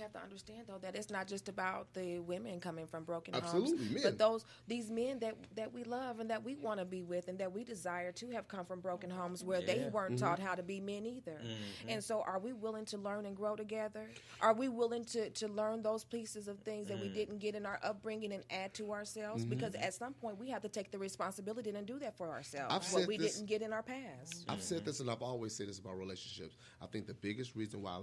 have to understand, though, that it's not just about the women coming from broken Absolutely, homes, men. but these men that we love and that we want to be with and that we desire to have come from broken homes where they weren't taught how to be men either. And so are we willing to learn and grow together? Are we willing to learn those pieces of things that we didn't get in our upbringing and add to ourselves? Because at some point we have to take the responsibility and do that for ourselves, what we didn't get in our past. I've said this, and I've always said this about relationships. I think the biggest reason why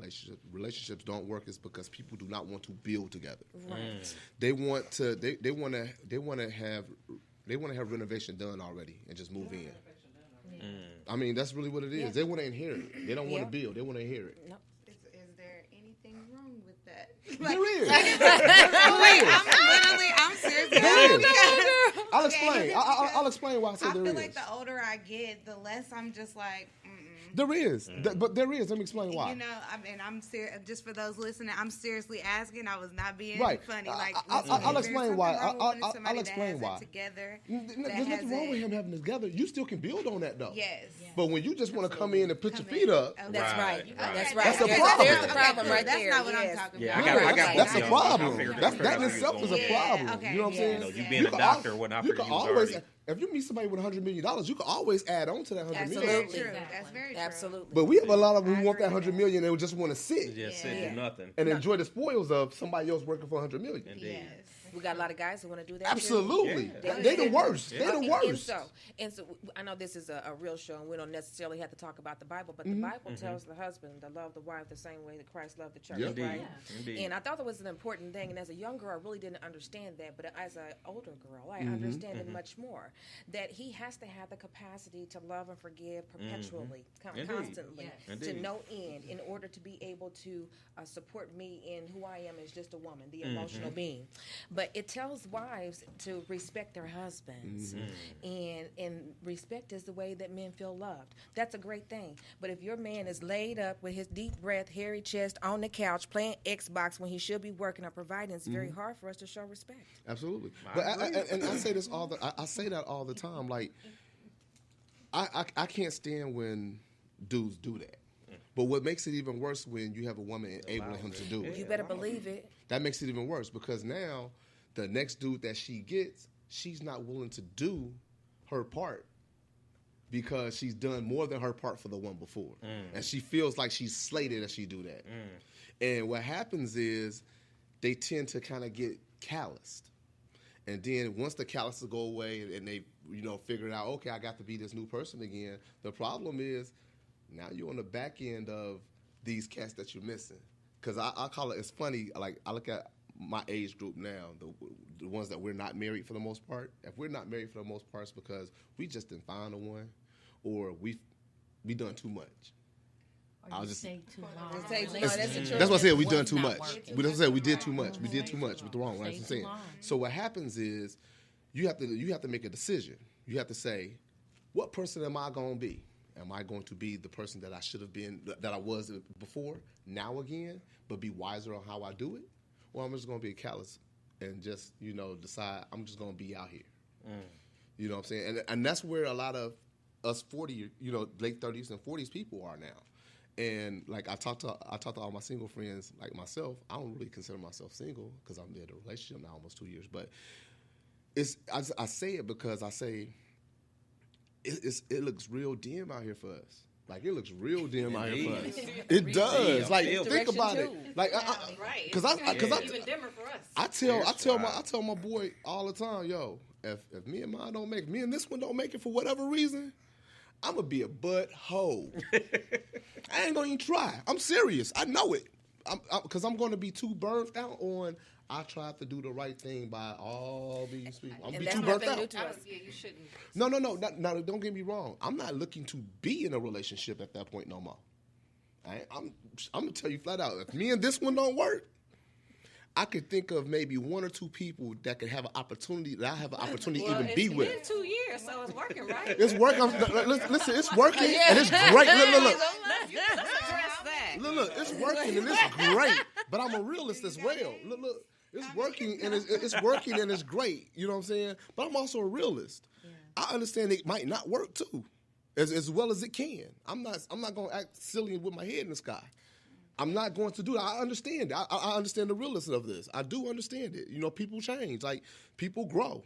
relationships don't work is because people do not want to build together. Right. They want to have renovation done already and just move in. I mean, that's really what it is. They want to inherit. They don't want to build. They want to inherit. Nope. Is there anything wrong with that? There is. I'm serious. There is. I'll explain. I'll explain why I say there is. I feel like the older I get, the less I'm just like, There is. But there is. Let me explain why. You know, I mean, I'm serious. Just for those listening, I'm seriously asking. I was not being funny. Like, I'll explain why. I'll explain why. Together. There's nothing wrong with him having it together. You still can build on that, though. Yes. But when you just want to come in and put your feet up. That's right. That's right. That's the problem. There's the problem right there. That's not what I'm talking about. I got That's a one problem. That's That in itself is a problem. Okay, You know what I'm saying? You being a doctor, what I you figured can you was always, already. if you meet somebody with $100 million, you can always add on to that $100 million. Absolutely. True. That's very true. Absolutely. But we have a lot of them who want that $100 million and just want to sit Just sit do nothing. and enjoy the spoils of somebody else working for $100 million. Indeed. Yes. We got a lot of guys who want to do that. Absolutely. Yeah. They the worst. They the worst. And so I know this is a real show, and we don't necessarily have to talk about the Bible, but the Bible tells the husband to love the wife the same way that Christ loved the church, Yep. right? Indeed. And I thought that was an important thing. And as a young girl, I really didn't understand that. But as an older girl, I understand it much more. That he has to have the capacity to love and forgive perpetually, constantly, to no end, in order to be able to support me in who I am as just a woman, the emotional being. But it tells wives to respect their husbands. And respect is the way that men feel loved. That's a great thing. But if your man is laid up with his deep breath, hairy chest on the couch playing Xbox when he should be working or providing, it's very hard for us to show respect. Absolutely. But I say this I say that all the time. Like, I can't stand when dudes do that. But what makes it even worse when you have a woman enabling him to do it. You better believe it. That makes it even worse because now the next dude that she gets, she's not willing to do her part because she's done more than her part for the one before. And she feels like she's slated if she do that. And what happens is they tend to kind of get calloused. And then once the calluses go away and they, figure it out, okay, I got to be this new person again, the problem is now you're on the back end of these cats that you're missing. Because I call it, it's funny, like I look at my age group now, the ones that we're not married for the most part. If we're not married for the most part, it's because we just didn't find a one, or we done too much. Or you stay too long. That's what I said. We done too much. That's what I said. We did too much. We did too much with the wrong. Right? That's what I'm saying. So what happens is you have to make a decision. You have to say, what person am I going to be? Am I going to be the person that I should have been, that I was before, now again, but be wiser on how I do it? Or I'm just going to be callous and just, decide I'm just going to be out here. You know what I'm saying? And that's where a lot of us 40, late 30s and 40s people are now. And like I talk to all my single friends like myself. I don't really consider myself single because I'm in a relationship now almost 2 years. But I say it because I say it looks real dim out here for us. Like it looks real dim out here for us. It does. Like think about it. Like because even dimmer for us. I tell my boy all the time, yo, if me and mine don't make it, me and this one don't make it for whatever reason, I'm gonna be a butthole. I ain't gonna even try. I'm serious. I know it. Because I'm gonna be too burnt out on. I tried to do the right thing by all these people. I'm gonna be too burnt out. Yeah, you shouldn't. No. Don't get me wrong. I'm not looking to be in a relationship at that point no more. I'm gonna tell you flat out. If me and this one don't work, I could think of maybe one or two people that could have an opportunity that I have an opportunity to even be with. It's been 2 years, so it's working, right? It's working. Listen, it's working and it's great. Look. Look, it's working and it's great. But I'm a realist as well. Look, it's working and it's working and it's great. You know what I'm saying? But I'm also a realist. Yeah. I understand it might not work too, as well as it can. I'm not gonna act silly with my head in the sky. I'm not going to do that. I understand. I understand the realism of this. I do understand it. You know, people change. Like, people grow,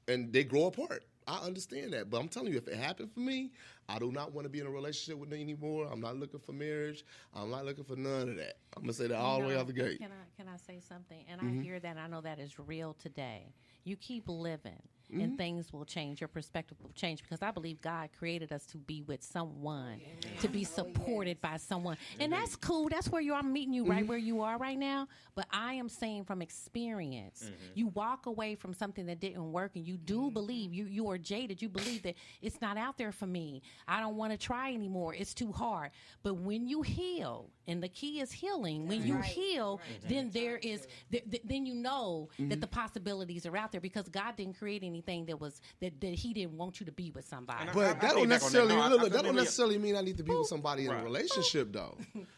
and they grow apart. I understand that. But I'm telling you, if it happened for me, I do not want to be in a relationship with me anymore. I'm not looking for marriage. I'm not looking for none of that. I'm going to say that all the way out the gate. Can I say something? And I hear that. I know that is real today. You keep living. And things will change. Your perspective will change because I believe God created us to be with someone, to be supported by someone. And that's cool. That's where you are. I'm meeting you right where you are right now. But I am saying from experience, you walk away from something that didn't work and you do believe, you are jaded. You believe that it's not out there for me. I don't want to try anymore. It's too hard. But when you heal, and the key is healing, when you heal, then there is, then you know that the possibilities are out there because God didn't create anything that was that he didn't want you to be with somebody. But that don't necessarily that don't necessarily mean I need to be with somebody in a relationship though.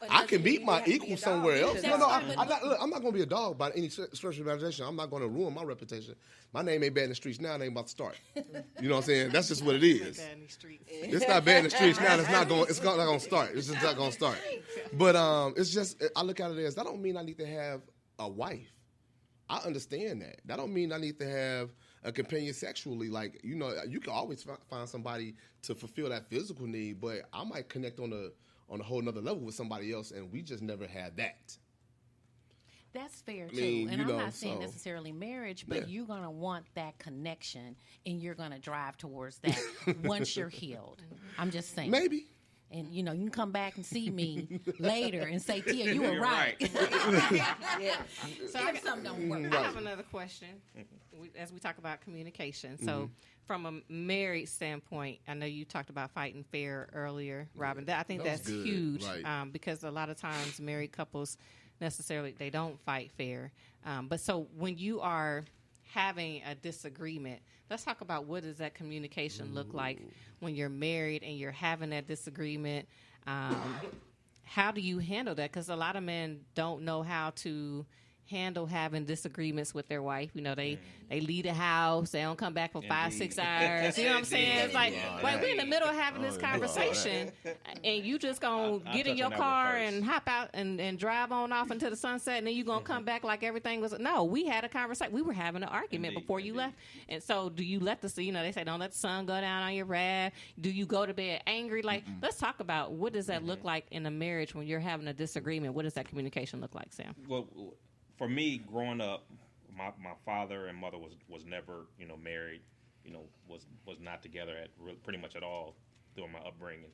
I can meet my equal somewhere else. No, I'm not going to be a dog by any stretch of imagination. I'm not going to ruin my reputation. My name ain't bad in the streets now. It ain't about to start. You know what I'm saying? That's just what it is. It's not bad in the streets now. It's not going to start. It's just not going to start. But it's just I look at it as that don't mean I need to have a wife. I understand that. That don't mean I need to have a companion sexually. Like, you know, you can always find somebody to fulfill that physical need, but I might connect on a whole nother level with somebody else, and we just never had that. That's fair, too. And I'm not saying necessarily marriage, but you're going to want that connection, and you're going to drive towards that once you're healed. I'm just saying. Maybe. And, you know, you can come back and see me later and say, Tia, you were right. So something don't work. I have another question as we talk about communication. So from a married standpoint, I know you talked about fighting fair earlier, Robin. I think that's good. Huge because a lot of times married couples necessarily, they don't fight fair. But so when you are having a disagreement, let's talk about what does that communication look like when you're married and you're having that disagreement. How do you handle that? Because a lot of men don't know how to handle having disagreements with their wife. You know, they leave the house, they don't come back for 5-6 hours. You know what I'm saying? It's like, wait, we're in the middle of having this conversation, and you just gonna get in your car and hop out and drive on off into the sunset, and then you gonna come back like everything was. No, we had a conversation. We were having an argument before you left. And so, do you let the, you know, they say don't let the sun go down on your wrath. Do you go to bed angry? Like, let's talk about what does that look like in a marriage when you're having a disagreement. What does that communication look like, Sam? Well, for me, growing up, my father and mother was never, you know, married, you know, was not together pretty much at all during my upbringing.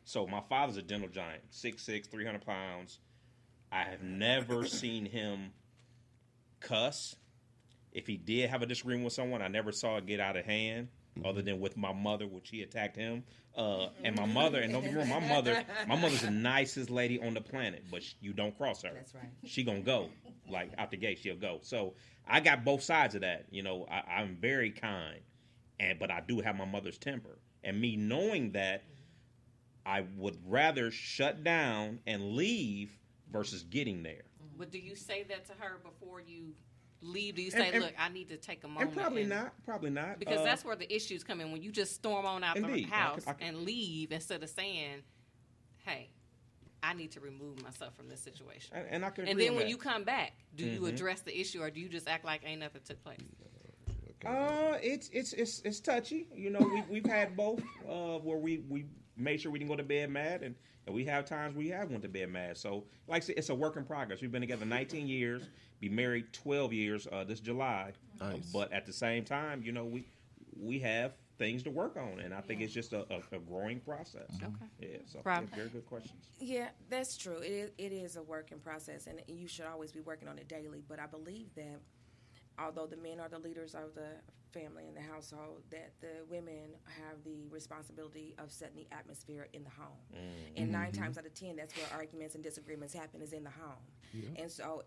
So my father's a dental giant, 6'6", 300 pounds. I have never seen him cuss. If he did have a disagreement with someone, I never saw it get out of hand, other than with my mother, which he attacked him. And my mother, and don't get me wrong, my mother's the nicest lady on the planet, but you don't cross her. That's right. She gonna go, like, out the gate, she'll go. So I got both sides of that. You know, I'm very kind, but I do have my mother's temper. And me knowing that, I would rather shut down and leave versus getting there. But do you say that to her before you leave? Do you say, look, I need to take a moment? And probably not. Because that's where the issues come in. When you just storm on out the house and leave instead of saying, hey, I need to remove myself from this situation. And I can agree And then on when that. you come back, do you address the issue or do you just act like ain't nothing took place? It's touchy. You know, we've had both where we made sure we didn't go to bed mad, and we have times we have went to bed mad. So, like I said, it's a work in progress. We've been together 19 years, be married 12 years this July. Nice. But at the same time, you know, we have things to work on, and I think it's just a growing process. Okay. Yeah, so Rob? very good questions. Yeah, that's true. It is a work in process, and you should always be working on it daily. But I believe that although the men are the leaders of the family and the household, that the women have the responsibility of setting the atmosphere in the home. And 9 times out of 10, that's where arguments and disagreements happen, is in the home. Yeah. And so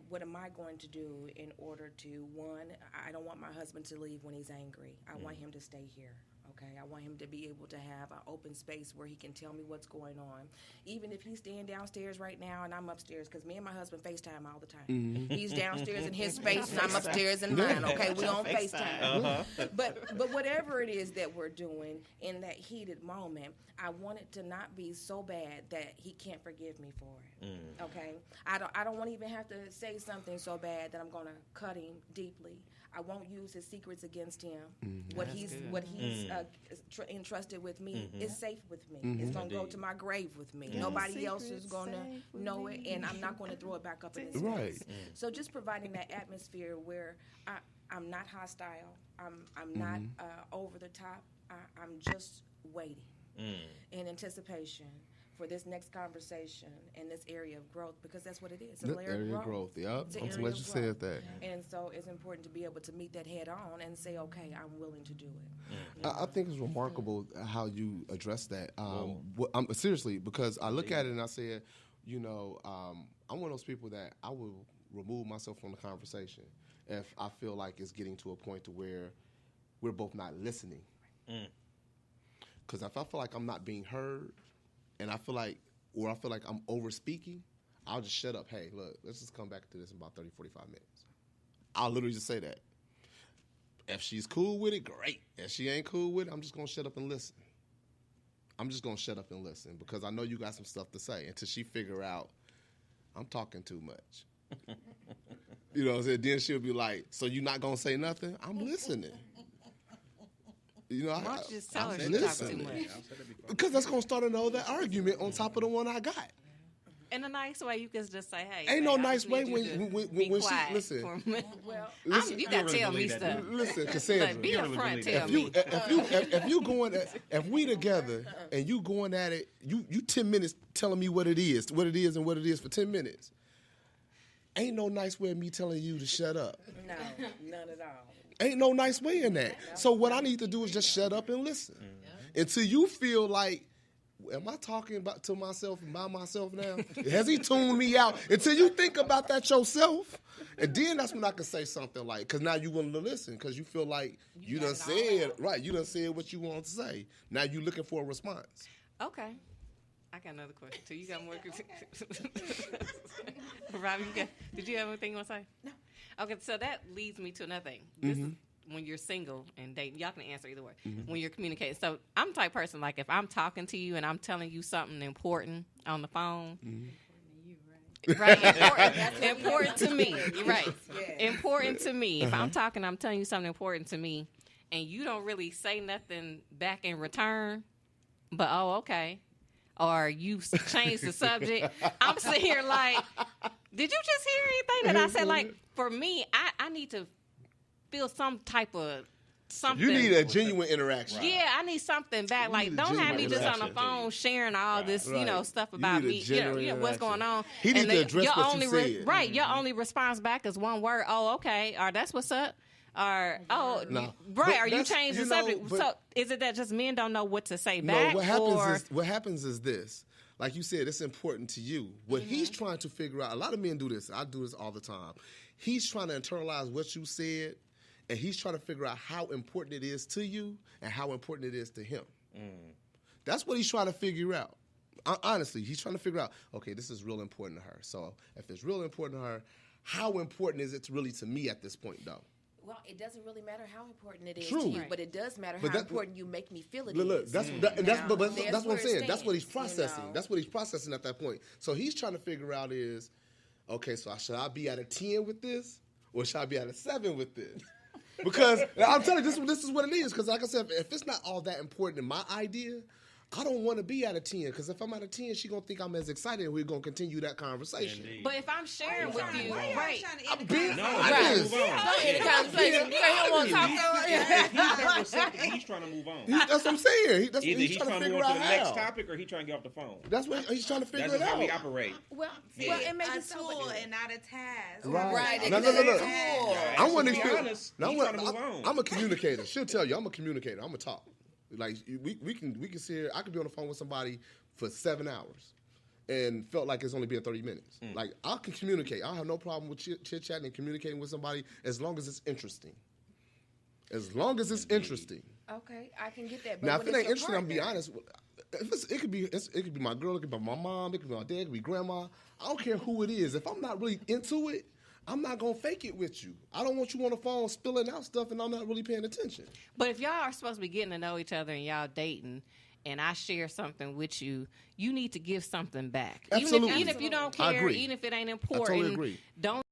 what am I going to do in order to, one, I don't want my husband to leave when he's angry. I want him to stay here. Okay, I want him to be able to have an open space where he can tell me what's going on. Even if he's staying downstairs right now and I'm upstairs, because me and my husband FaceTime all the time. Mm-hmm. He's downstairs in his space and I'm upstairs in mine. Okay, we on FaceTime. Uh-huh. But whatever it is that we're doing in that heated moment, I want it to not be so bad that he can't forgive me for it. Mm. Okay, I don't want to even have to say something so bad that I'm going to cut him deeply. I won't use his secrets against him. Mm-hmm. What he's entrusted with me is safe with me. Mm-hmm. It's going to go to my grave with me. Yeah. Nobody else is going to know it, and I'm not going to throw it back up in his face. So just providing that atmosphere where I'm not hostile, I'm not over the top. I'm just waiting in anticipation for this next conversation in this area of growth, because that's what it is. It's an area of growth. Yep. I'm glad you said that. And so it's important to be able to meet that head on and say, okay, I'm willing to do it. I think it's remarkable how you address that. Seriously, because I look at it and I say, I'm one of those people that I will remove myself from the conversation if I feel like it's getting to a point to where we're both not listening. Because if I feel like I'm not being heard, and I feel like I'm over speaking, I'll just shut up. Hey, look, let's just come back to this in about 30, 45 minutes. I'll literally just say that. If she's cool with it, great. If she ain't cool with it, I'm just going to shut up and listen. Because I know you got some stuff to say until she figure out I'm talking too much. You know what I'm saying? Then she'll be like, so you not going to say nothing? I'm listening. Why don't you just tell her she talks too much? Because that's going to start another argument on top of the one I got. In a nice way, you can just say, hey. Ain't no nice way when she, listen. Well, you got to tell me stuff. Listen, Cassandra. But be upfront, tell me. If we together and you going at it, you 10 minutes telling me what it is and what it is for 10 minutes. Ain't no nice way of me telling you to shut up. No, none at all. Ain't no nice way in that. So what I need to do is just shut up and listen until you feel like, am I talking to myself and by myself now? Has he tuned me out? Until you think about that yourself, and then that's when I can say something like, because now you willing to listen, because you feel like you done said what you want to say. Now you looking for a response. Okay. I got another question too. You got more? Robbie, did you have anything you want to say? No. Okay, so that leads me to another thing. This is when you're single and dating. Y'all can answer either way. When you're communicating. So I'm the type of person, like, if I'm talking to you and I'm telling you something important on the phone. Right, important to me. You're right. Yeah. Important to me. If I'm talking, I'm telling you something important to me, and you don't really say nothing back in return, but okay. Or you change the subject. I'm sitting here like, did you just hear anything that I said? Like, for me, I need to feel some type of something. You need a genuine interaction. Yeah, I need something back. Like, don't have me just on the phone sharing all this, stuff about me. What's going on. He needs to address what you said. Right, your only response back is one word. Oh, okay. Or that's what's up. Or, are you changing the subject? So is it that just men don't know what to say back? No, what happens is this. Like you said, it's important to you. What he's trying to figure out, a lot of men do this. I do this all the time. He's trying to internalize what you said, and he's trying to figure out how important it is to you and how important it is to him. That's what he's trying to figure out. Honestly, he's trying to figure out, okay, this is real important to her. So if it's real important to her, how important is it really to me at this point, though? Well, it doesn't really matter how important it is to you, but it does matter how important you make me feel it is. Look, that's what I'm saying. That's what he's processing. That's what he's processing at that point. So he's trying to figure out is, okay, so should I be at a 10 with this, or should I be at a 7 with this? Because I'm telling you, this is what it is. Because like I said, if it's not all that important in my idea, I don't want to be at a 10, because if I'm at a 10, she's going to think I'm as excited, and we're going to continue that conversation. Indeed. But if I'm sharing with you, right. I'm being honest. He's trying to move on. That's what I'm saying. Either he's trying to move on to the next topic, or he's trying to get off the phone. That's what he's trying to figure it out. That's how we operate. Well, it makes a tool and not a task. Right. No. I want to be honest. He's trying to move on. I'm a communicator. She'll tell you I'm a communicator. I'm a talk. Like we can sit here. I could be on the phone with somebody for 7 hours, and felt like it's only been 30 minutes. Like I can communicate. I have no problem with chit chatting and communicating with somebody as long as it's interesting. As long as it's interesting. Okay, I can get that. But Now, if it ain't interesting, I'm partner, gonna be honest. It could be my girl, it could be my mom, it could be my dad, it could be grandma. I don't care who it is. If I'm not really into it, I'm not gonna fake it with you. I don't want you on the phone spilling out stuff and I'm not really paying attention. But if y'all are supposed to be getting to know each other and y'all dating, and I share something with you, you need to give something back. Absolutely. Even if you don't I care, agree. even if it ain't important, I totally agree. don't